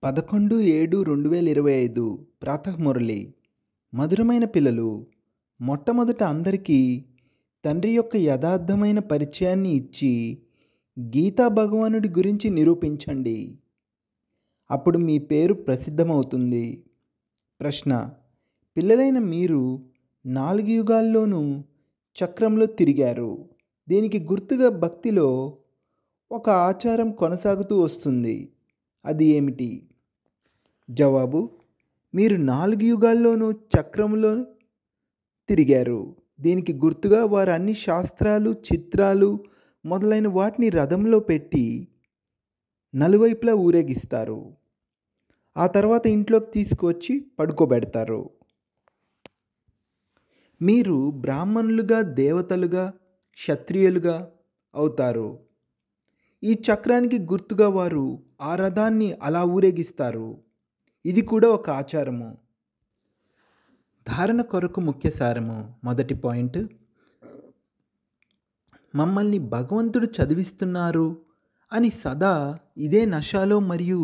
11/7/2025 ప్రాతఃమురళి. మధురమైన పిల్లలు, మొట్టమొదట అందరికీ తండ్రి యొక్క యథార్థమైన పరిచయాన్ని ఇచ్చి గీతా భగవానుడి గురించి నిరూపించండి. అప్పుడు మీ పేరు ప్రసిద్ధమవుతుంది. ప్రశ్న: పిల్లలైన మీరు 4 యుగాల్లోనూ చక్రంలో తిరిగారు. దీనికి గుర్తుగా భక్తిలో ఒక ఆచారం కొనసాగుతూ వస్తుంది. అది ఏమిటి? జవాబు: మీరు 4 యుగాల్లోనూ చక్రంలో తిరిగారు. దీనికి గుర్తుగా వారు అన్ని శాస్త్రాలు, చిత్రాలు మొదలైన వాటిని రథంలో పెట్టి నలువైపులా ఊరేగిస్తారు. ఆ తర్వాత ఇంట్లోకి తీసుకువచ్చి పడుకోబెడతారు. మీరు బ్రాహ్మణులుగా, దేవతలుగా, క్షత్రియులుగా అవుతారు. ఈ చక్రానికి గుర్తుగా వారు ఆ రథాన్ని అలా ఊరేగిస్తారు. ఇది కూడా ఒక ఆచారము. ధారణ కొరకు ముఖ్య సారము. మొదటి పాయింట్: మమ్మల్ని భగవంతుడు చదివిస్తున్నారు అని సదా ఇదే నషాలో మరియు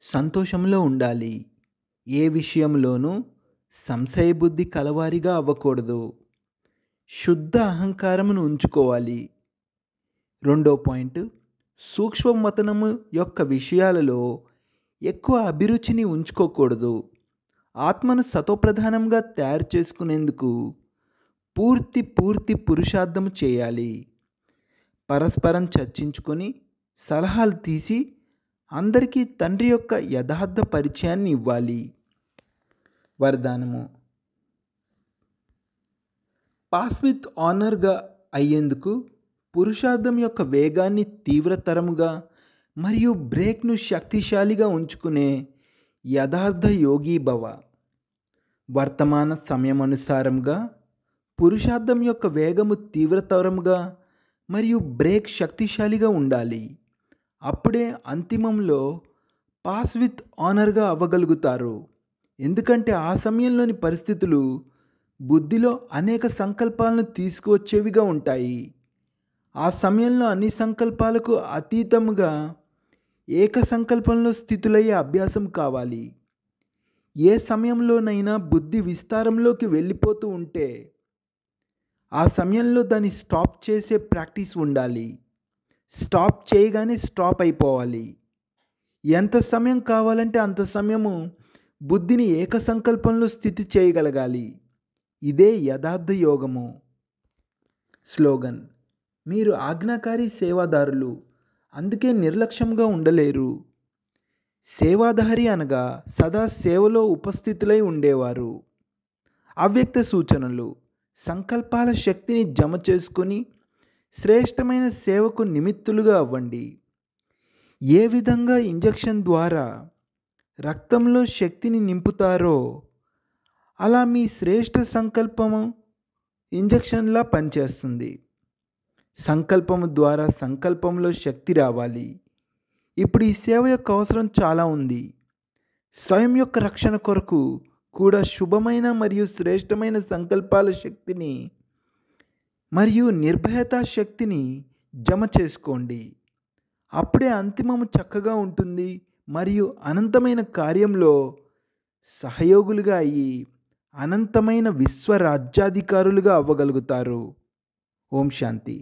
సంతోషంలో ఉండాలి. ఏ విషయంలోనూ సంశయబుద్ధి కలవారిగా అవ్వకూడదు. శుద్ధ అహంకారమును ఉంచుకోవాలి. రెండో పాయింట్: సూక్ష్మమతనము యొక్క విషయాలలో ఎక్కువ అభిరుచిని ఉంచుకోకూడదు. ఆత్మను సతోప్రధానంగా తయారు చేసుకునేందుకు పూర్తి పురుషార్థము చేయాలి. పరస్పరం చర్చించుకొని సలహాలు తీసి అందరికీ తండ్రి యొక్క యథార్థ పరిచయాన్ని ఇవ్వాలి. వరదానము: పాస్ విత్ ఆనర్గా అయ్యేందుకు పురుషార్థం యొక్క వేగాన్ని తీవ్రతరముగా మరియు బ్రేక్ను శక్తిశాలిగా ఉంచుకునే యథార్థ యోగి భవ. వర్తమాన సమయమనుసారంగా పురుషార్థం యొక్క వేగము తీవ్రతరముగా మరియు బ్రేక్ శక్తిశాలిగా ఉండాలి. అప్పుడే అంతిమంలో పాస్ విత్ ఆనర్గా అవ్వగలుగుతారు. ఎందుకంటే ఆ సమయంలోని పరిస్థితులు బుద్ధిలో అనేక సంకల్పాలను తీసుకువచ్చేవిగా ఉంటాయి. ఆ సమయంలో అన్ని సంకల్పాలకు అతీతముగా ఏక సంకల్పంలో స్థితులయ్యే అభ్యాసం కావాలి. ఏ సమయంలోనైనా బుద్ధి విస్తారంలోకి వెళ్ళిపోతూ ఉంటే ఆ సమయంలో దాన్ని స్టాప్ చేసే ప్రాక్టీస్ ఉండాలి. స్టాప్ చేయగానే స్టాప్ అయిపోవాలి. ఎంత సమయం కావాలంటే అంత సమయము బుద్ధిని ఏక సంకల్పంలో స్థితి చేయగలగాలి. ఇదే యథార్థ యోగము. స్లోగన్: మీరు ఆజ్ఞాకారి సేవాదారులు, అందుకే నిర్లక్ష్యంగా ఉండలేరు. సేవాదారి అనగా సదా సేవలో ఉపస్థితులై ఉండేవారు. అవ్యక్త సూచనలు: సంకల్పాల శక్తిని జమ చేసుకొని శ్రేష్టమైన సేవకు నిమిత్తులుగా అవ్వండి. ఏ విధంగా ఇంజెక్షన్ ద్వారా రక్తంలో శక్తిని నింపుతారో అలా మీ శ్రేష్ట సంకల్పము ఇంజెక్షన్లా పనిచేస్తుంది. సంకల్పము ద్వారా సంకల్పంలో శక్తి రావాలి. ఇప్పుడు ఈ సేవ యొక్క అవసరం చాలా ఉంది. స్వయం యొక్క రక్షణ కొరకు కూడా శుభమైన మరియు శ్రేష్టమైన సంకల్పాల శక్తిని మరియు నిర్భయతా శక్తిని జమ చేసుకోండి. అప్పుడే అంతిమము చక్కగా ఉంటుంది మరియు అనంతమైన కార్యంలో సహయోగులుగా అయ్యి అనంతమైన విశ్వరాజ్యాధికారులుగా అవ్వగలుగుతారు. ఓం శాంతి.